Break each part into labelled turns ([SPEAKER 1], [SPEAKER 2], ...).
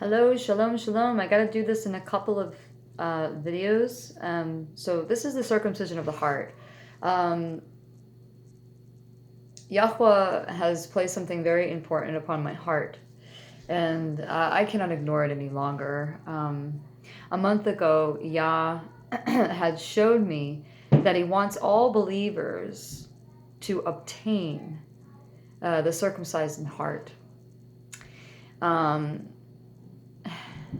[SPEAKER 1] Hello, shalom, shalom. I got to do this in a couple of videos. So this is the circumcision of the heart. Yahuah has placed something very important upon my heart, and I cannot ignore it any longer. A month ago, Yah had showed me that he wants all believers to obtain the circumcised in heart.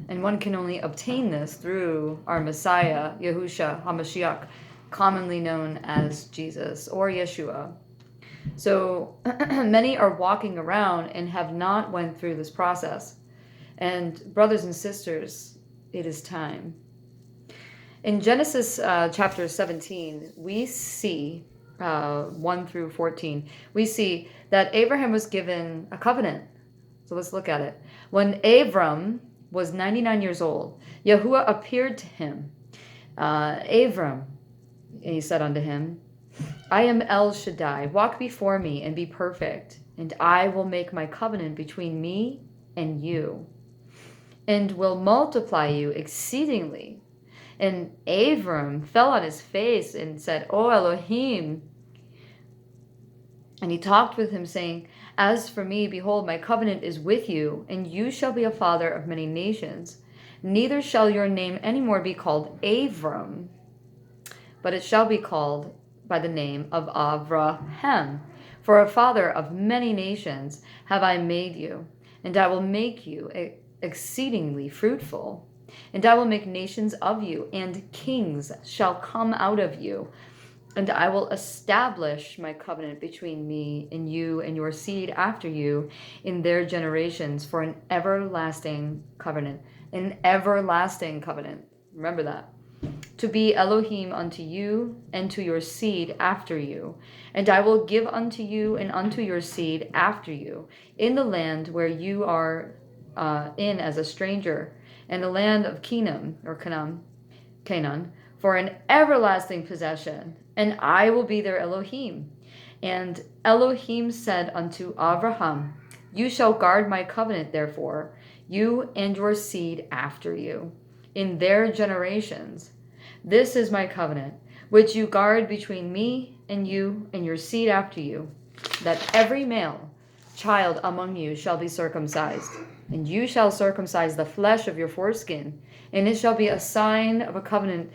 [SPEAKER 1] And one can only obtain this through our Messiah, Yahushua, hamashiach, commonly known as Jesus or Yeshua. So many are walking around and have not went through this process. And brothers and sisters, it is time. In Genesis chapter 17, we see 1 through 14, we see that Abraham was given a covenant. So let's look at it. When Abram was 99 years old, Yahuah appeared to him. Abram, and he said unto him, I am El Shaddai, walk before me and be perfect, and I will make my covenant between me and you, and will multiply you exceedingly. And Abram fell on his face and said, O Elohim. And he talked with him, saying, As for me, behold, my covenant is with you, and you shall be a father of many nations. Neither shall your name any more be called Abram, but it shall be called by the name of Avraham. For a father of many nations have I made you, and I will make you exceedingly fruitful. And I will make nations of you, and kings shall come out of you. And I will establish my covenant between me and you and your seed after you in their generations for an everlasting covenant. An everlasting covenant. Remember that. To be Elohim unto you and to your seed after you. And I will give unto you and unto your seed after you in the land where you are in as a stranger, and the land of Canaan, for an everlasting possession, and I will be their Elohim. And Elohim said unto Abraham, You shall guard my covenant, therefore, you and your seed after you, in their generations. This is my covenant, which you guard between me and you and your seed after you, that every male child among you shall be circumcised, and you shall circumcise the flesh of your foreskin, and it shall be a sign of a covenant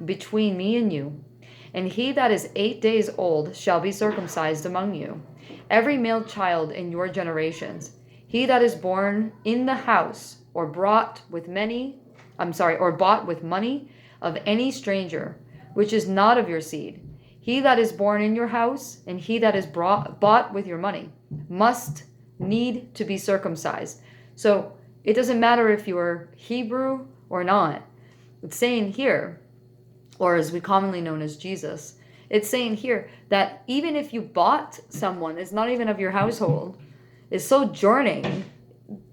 [SPEAKER 1] between me and you. And he that is 8 days old shall be circumcised among you, every male child in your generations. He that is born in the house or bought with money of any stranger, which is not of your seed. He that is born in your house and he that is bought with your money must need to be circumcised. So it doesn't matter if you are Hebrew or not. It's saying here, or as we commonly known as Jesus, it's saying here that even if you bought someone that's not even of your household, is sojourning,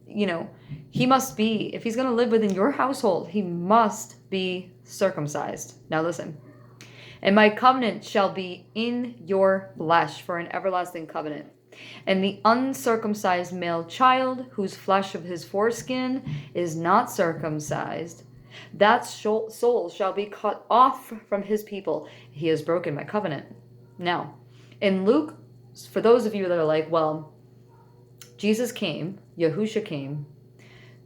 [SPEAKER 1] he must be, if he's going to live within your household, he must be circumcised. Now listen. And my covenant shall be in your flesh for an everlasting covenant. And the uncircumcised male child, whose flesh of his foreskin is not circumcised, that soul shall be cut off from his people. He has broken my covenant. Now, in Luke, for those of you that are like, well, Jesus came, Yahushua came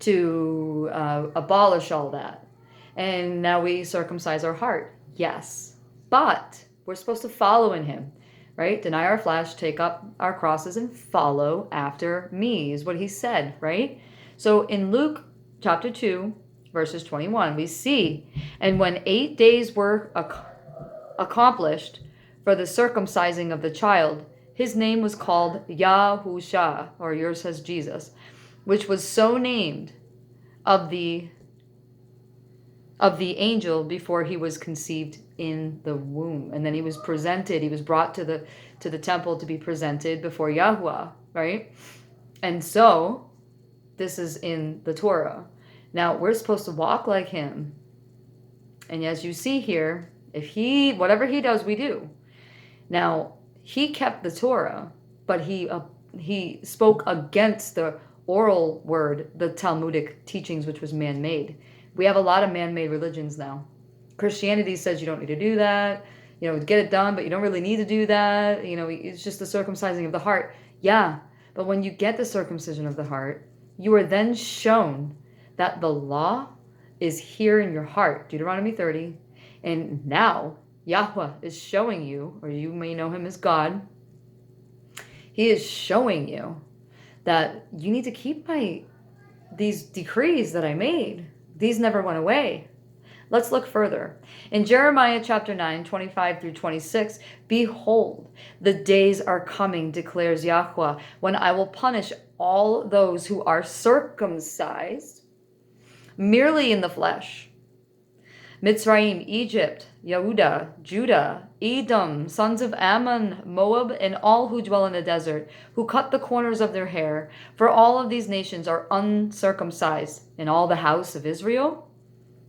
[SPEAKER 1] to abolish all that. And now we circumcise our heart. Yes, but we're supposed to follow in him, right? Deny our flesh, take up our crosses, and follow after me is what he said, right? So in Luke chapter 2, verses 21, we see, and when 8 days were accomplished for the circumcising of the child, his name was called Yahushua, or yours says Jesus, which was so named of the angel before he was conceived in the womb. And then he was brought to the temple to be presented before Yahuah, right? And so this is in the Torah. Now we're supposed to walk like him. And as you see here, whatever he does, we do. Now he kept the Torah, but he spoke against the oral word, the Talmudic teachings, which was man-made. We have a lot of man-made religions now. Christianity says you don't need to do that. Get it done, but you don't really need to do that. It's just the circumcising of the heart. Yeah, but when you get the circumcision of the heart, you are then shown that the law is here in your heart. Deuteronomy 30. And now Yahuah is showing you, or you may know him as God. He is showing you that you need to keep these decrees that I made. These never went away. Let's look further. In Jeremiah chapter 9, 25 through 26, behold, the days are coming, declares Yahuah, when I will punish all those who are circumcised merely in the flesh. Mitzrayim, Egypt, Yehudah, Judah, Edom, sons of Ammon, Moab, and all who dwell in the desert, who cut the corners of their hair. For all of these nations are uncircumcised, and all the house of Israel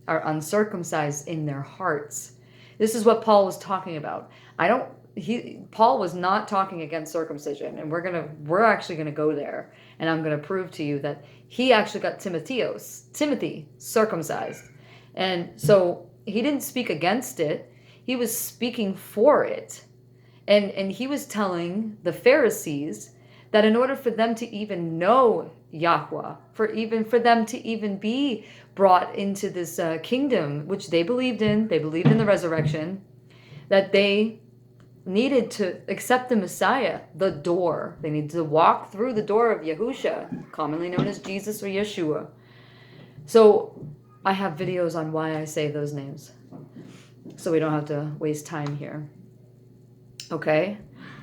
[SPEAKER 1] are uncircumcised in their hearts. This is what Paul was talking about. Paul was not talking against circumcision, and we're actually gonna go there, and I'm gonna prove to you that he actually got Timothy circumcised. And so he didn't speak against it. He was speaking for it. And he was telling the Pharisees that in order for them to even know Yahuah, for them to even be brought into this kingdom, which they believed in the resurrection, that they needed to accept the Messiah, the door. They needed to walk through the door of Yahusha, commonly known as Jesus or Yeshua. So I have videos on why I say those names, so we don't have to waste time here. Okay?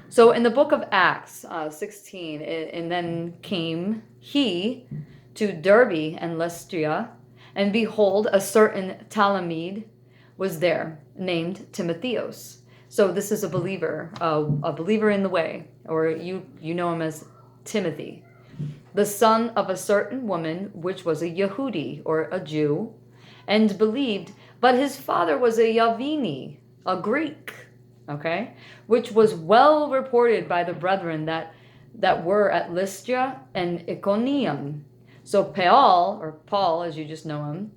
[SPEAKER 1] So in the book of Acts 16, and then came he to Derbe and Lystra, and behold, a certain Talmud was there, named Timotheus. So this is a believer in the way, or you know him as Timothy, the son of a certain woman, which was a Yehudi, or a Jew, and believed, but his father was a Yavini, a Greek, okay, which was well reported by the brethren that were at Lystra and Iconium. So Paul, as you just know him,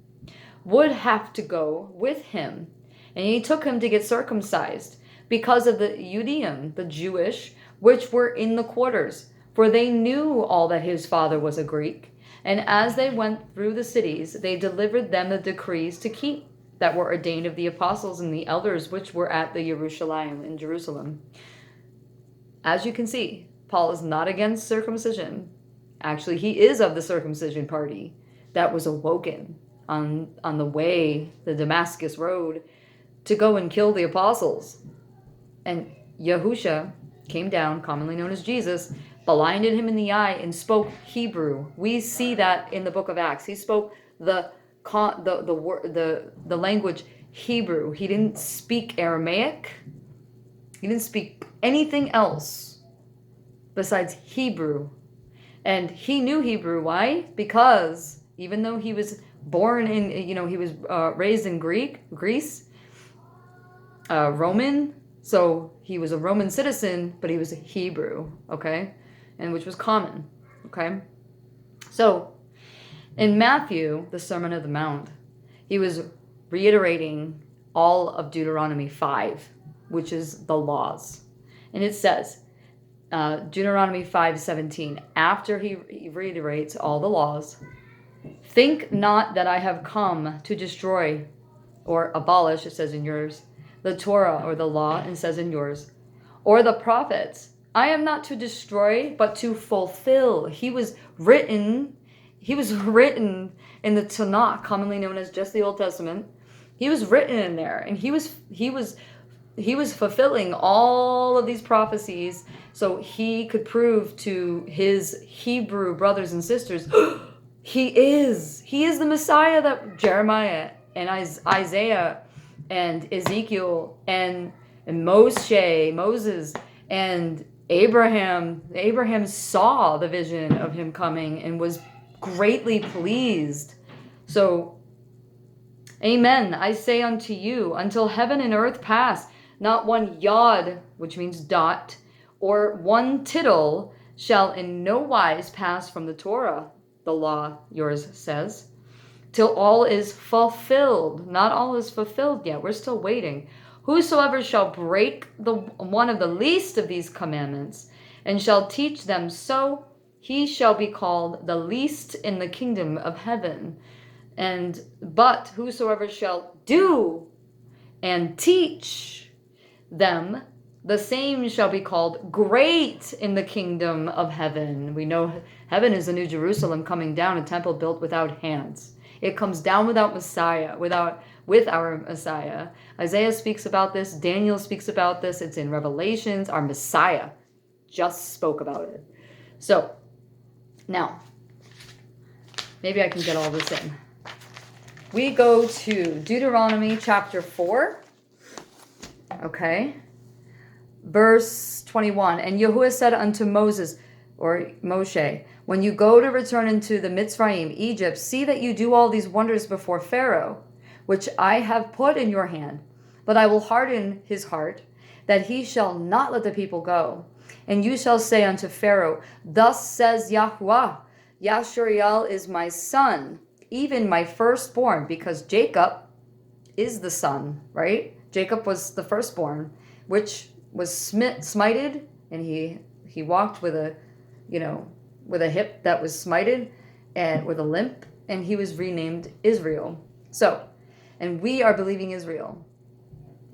[SPEAKER 1] would have to go with him, and he took him to get circumcised because of the Judeum, the Jewish, which were in the quarters. For they knew all that his father was a Greek. And as they went through the cities, they delivered them the decrees to keep that were ordained of the apostles and the elders which were at the Jerusalem in Jerusalem. As you can see, Paul is not against circumcision. Actually, he is of the circumcision party that was awoken on the way, the Damascus road, to go and kill the apostles. And Yahusha came down, commonly known as Jesus, blinded him in the eye, and spoke Hebrew. We see that in the book of Acts. He spoke the language Hebrew. He didn't speak Aramaic. He didn't speak anything else besides Hebrew. And he knew Hebrew. Why? Because even though he was born in, he was raised in Greece, Roman. So he was a Roman citizen, but he was a Hebrew, okay? And which was common, okay? So in Matthew, the Sermon of the Mount, he was reiterating all of Deuteronomy 5, which is the laws. And it says, Deuteronomy 5:17, after he reiterates all the laws, think not that I have come to destroy or abolish, it says in yours, the Torah or the law, and says in yours, or the prophets. I am not to destroy, but to fulfill. He was written in the Tanakh, commonly known as just the Old Testament. He was written in there, and he was fulfilling all of these prophecies, so he could prove to his Hebrew brothers and sisters, he is the Messiah that Jeremiah and Isaiah and Ezekiel and Moses and Abraham saw the vision of him coming and was greatly pleased. So, amen, I say unto you, until heaven and earth pass, not one yod, which means dot, or one tittle shall in no wise pass from the Torah, the law, yours says, till all is fulfilled. Not all is fulfilled yet. We're still waiting. Whosoever shall break one of the least of these commandments and shall teach them so, he shall be called the least in the kingdom of heaven. But whosoever shall do and teach them, the same shall be called great in the kingdom of heaven. We know heaven is the new Jerusalem coming down, a temple built without hands. It comes down without Messiah, with our Messiah. Isaiah speaks about this. Daniel speaks about this. It's in Revelations. Our Messiah just spoke about it. So, now, maybe I can get all this in. We go to Deuteronomy chapter 4. Okay. Verse 21. And Yahuah said unto Moses, or Moshe, when you go to return into the Mitzrayim, Egypt, see that you do all these wonders before Pharaoh, which I have put in your hand. But I will harden his heart, that he shall not let the people go. And you shall say unto Pharaoh, thus says Yahuah, Yashariel is my son, even my firstborn, because Jacob is the son, right? Jacob was the firstborn, which was smited, and he walked with a hip that was smited and with a limp, and he was renamed Israel. So, and we are believing Israel.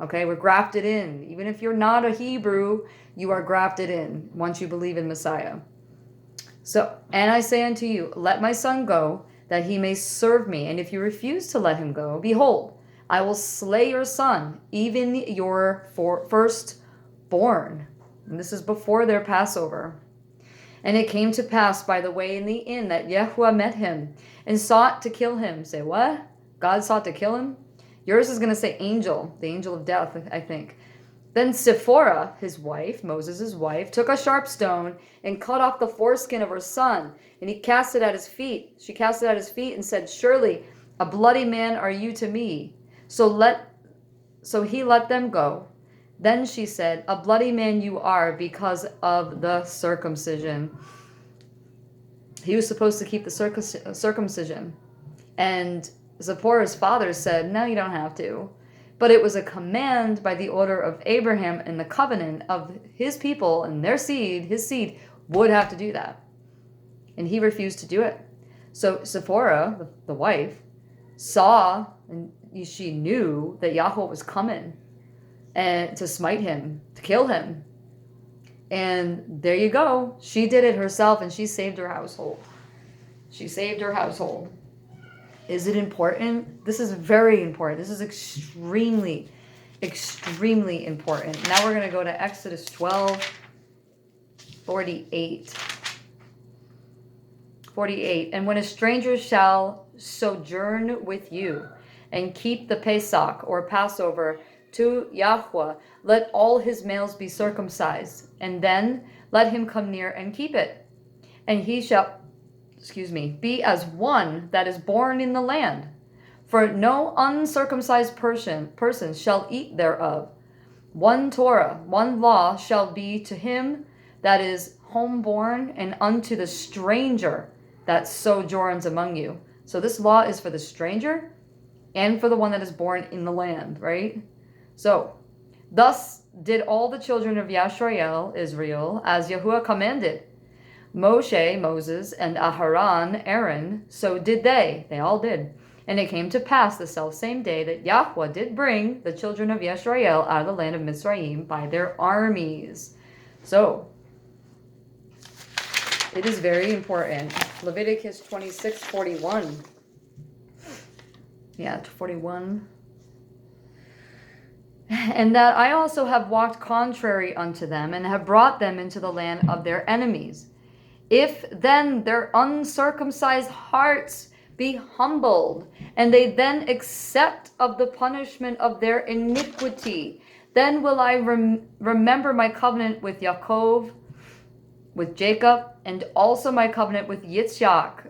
[SPEAKER 1] Okay, we're grafted in. Even if you're not a Hebrew, you are grafted in once you believe in Messiah. So, and I say unto you, let my son go, that he may serve me. And if you refuse to let him go, behold, I will slay your son, even your firstborn. And this is before their Passover. And it came to pass by the way in the inn that Yahuah met him and sought to kill him. Say, what? God sought to kill him? Yours is going to say angel, the angel of death, I think. Then Sephora, his wife, Moses' wife, took a sharp stone and cut off the foreskin of her son, and he cast it at his feet. She cast it at his feet and said, surely a bloody man are you to me. So he let them go. Then she said, a bloody man you are because of the circumcision. He was supposed to keep the circumcision. And Zipporah's father said, no, you don't have to. But it was a command by the order of Abraham and the covenant of his people and their seed, his seed, would have to do that. And he refused to do it. So Sephora, the wife, saw, and she knew that Yahuah was coming and to smite him, to kill him. And there you go. She did it herself, and she saved her household. She saved her household. Is it important? This is very important. This is extremely, extremely important. Now we're going to go to Exodus 12:48. 48. And when a stranger shall sojourn with you and keep the Pesach or Passover to Yahuah, let all his males be circumcised, and then let him come near and keep it. And he shall, be as one that is born in the land. For no uncircumcised person shall eat thereof. One Torah, one law shall be to him that is homeborn, and unto the stranger that sojourns among you. So this law is for the stranger and for the one that is born in the land, right? So, thus did all the children of Yashrael, Israel, as Yahuah commanded. Moshe, Moses, and Aharon, Aaron, so did they. They all did. And it came to pass the selfsame day that Yahuah did bring the children of Yashrael out of the land of Mitzrayim by their armies. So, it is very important. Leviticus 26:41. Yeah, 41. And that I also have walked contrary unto them, and have brought them into the land of their enemies. If then their uncircumcised hearts be humbled, and they then accept of the punishment of their iniquity, then will I remember my covenant with Yaakov, with Jacob, and also my covenant with Yitzchak,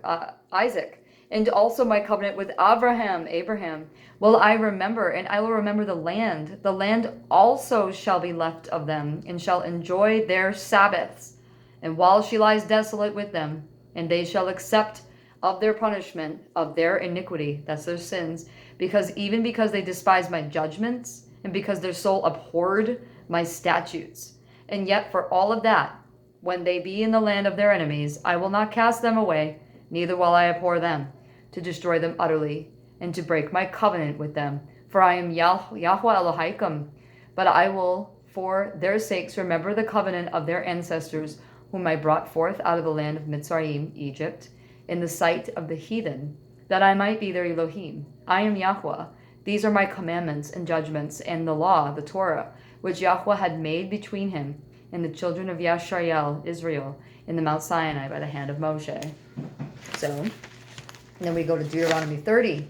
[SPEAKER 1] Isaac, and also my covenant with Abraham, will I remember, and I will remember the land. The land also shall be left of them, and shall enjoy their Sabbaths. And while she lies desolate with them, and they shall accept of their punishment, of their iniquity, that's their sins, because they despise my judgments, and because their soul abhorred my statutes. And yet for all of that, when they be in the land of their enemies, I will not cast them away, neither will I abhor them, to destroy them utterly, and to break my covenant with them. For I am Yahuah Elohim, but I will for their sakes remember the covenant of their ancestors, whom I brought forth out of the land of Mitzrayim, Egypt, in the sight of the heathen, that I might be their Elohim. I am Yahuah. These are my commandments and judgments, and the law, the Torah, which Yahuah had made between him and the children of Yisrael, Israel, in the Mount Sinai by the hand of Moshe. So, and then we go to Deuteronomy 30.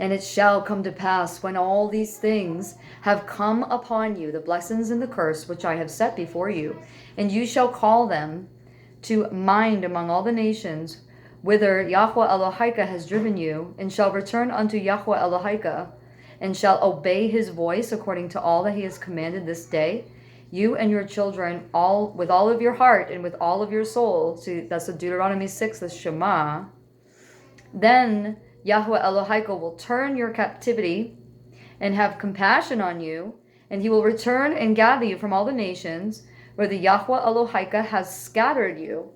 [SPEAKER 1] And it shall come to pass, when all these things have come upon you, the blessings and the curse which I have set before you, and you shall call them to mind among all the nations, whither Yahuah Elohim has driven you, and shall return unto Yahuah Elohim, and shall obey his voice according to all that he has commanded this day, you and your children, all with all of your heart and with all of your soul. See, that's the Deuteronomy 6, the Shema. Then Yahuah Elohim will turn your captivity and have compassion on you, and he will return and gather you from all the nations where the Yahuah Elohim has scattered you.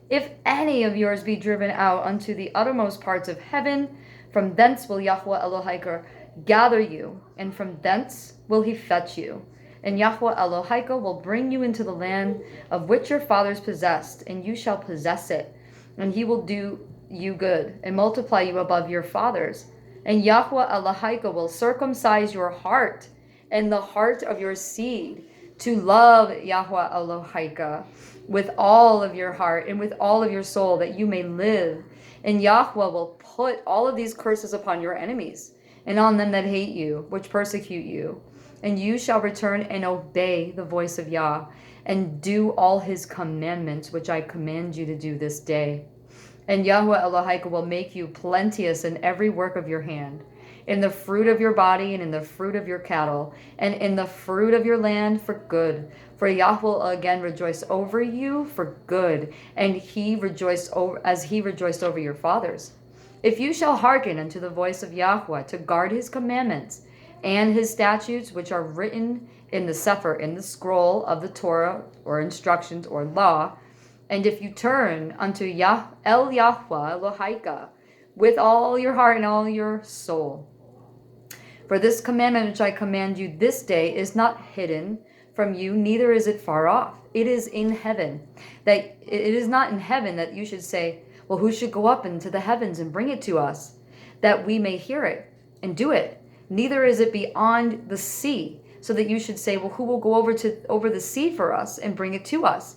[SPEAKER 1] If any of yours be driven out unto the uttermost parts of heaven, from thence will Yahuah Elohim gather you, and from thence will he fetch you. And Yahuah Elohim will bring you into the land of which your fathers possessed, and you shall possess it. And he will do you good, and multiply you above your fathers. And Yahuah Elohim will circumcise your heart, and the heart of your seed, to love Yahuah Elohim with all of your heart and with all of your soul, that you may live. And Yahuah will put all of these curses upon your enemies, and on them that hate you, which persecute you. And you shall return and obey the voice of Yah, and do all his commandments, which I command you to do this day. And Yahuah Elohim will make you plenteous in every work of your hand, in the fruit of your body, and in the fruit of your cattle, and in the fruit of your land for good. For Yah will again rejoice over you for good, and he rejoiced over, as he rejoiced over your fathers. If you shall hearken unto the voice of Yahuah, to guard his commandments and his statutes, which are written in the Sefer, in the scroll of the Torah, or instructions, or law, and if you turn unto Yahuah Elohim with all your heart and all your soul. For this commandment which I command you this day is not hidden from you, neither is it far off. It is in heaven. That it is not in heaven that you should say, well, who should go up into the heavens and bring it to us, that we may hear it and do it? Neither is it beyond the sea, so that you should say, well, who will go over the sea for us and bring it to us,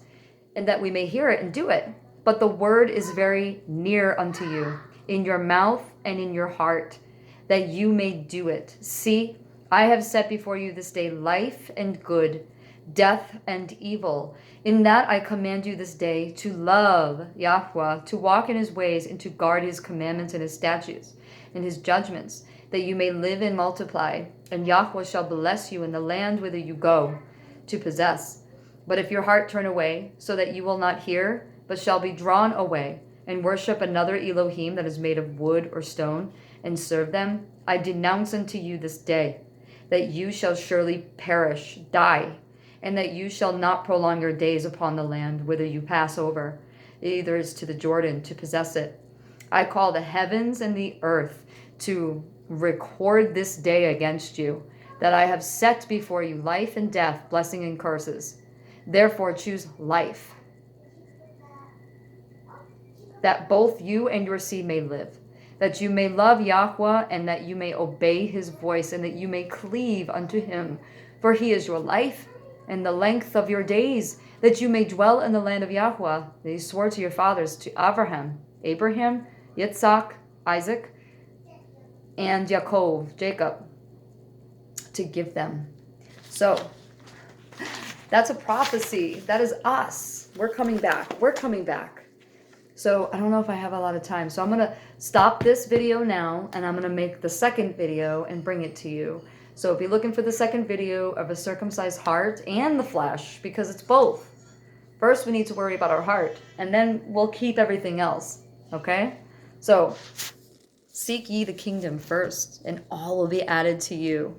[SPEAKER 1] and that we may hear it and do it? But the word is very near unto you, in your mouth and in your heart, that you may do it. See, I have set before you this day life and good, death and evil. In that I command you this day to love Yahuah, to walk in his ways, and to guard his commandments and his statutes and his judgments, that you may live and multiply. And Yahuah shall bless you in the land whither you go to possess. But if your heart turn away, so that you will not hear, but shall be drawn away, and worship another Elohim that is made of wood or stone, and serve them, I denounce unto you this day, that you shall surely perish, die, and that you shall not prolong your days upon the land whither you pass over, either is to the Jordan, to possess it. I call the heavens and the earth to record this day against you, that I have set before you life and death, blessing and curses. Therefore choose life, that both you and your seed may live, that you may love Yahuah, and that you may obey his voice, and that you may cleave unto him. For he is your life and the length of your days, that you may dwell in the land of Yahuah, that he swore to your fathers, to Abraham, Yitzhak, Isaac, and Jacob, to give them. So, that's a prophecy. That is us. We're coming back. We're coming back. So I don't know if I have a lot of time. So I'm going to stop this video now, and I'm going to make the second video and bring it to you. So if you're looking for the second video of a circumcised heart and the flesh, because it's both. First, we need to worry about our heart, and then we'll keep everything else. Okay? So, seek ye the kingdom first, and all will be added to you.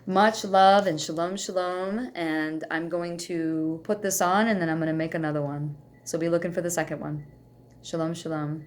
[SPEAKER 1] Much love and shalom, shalom. And I'm going to put this on, and then I'm going to make another one. So be looking for the second one. Shalom, shalom.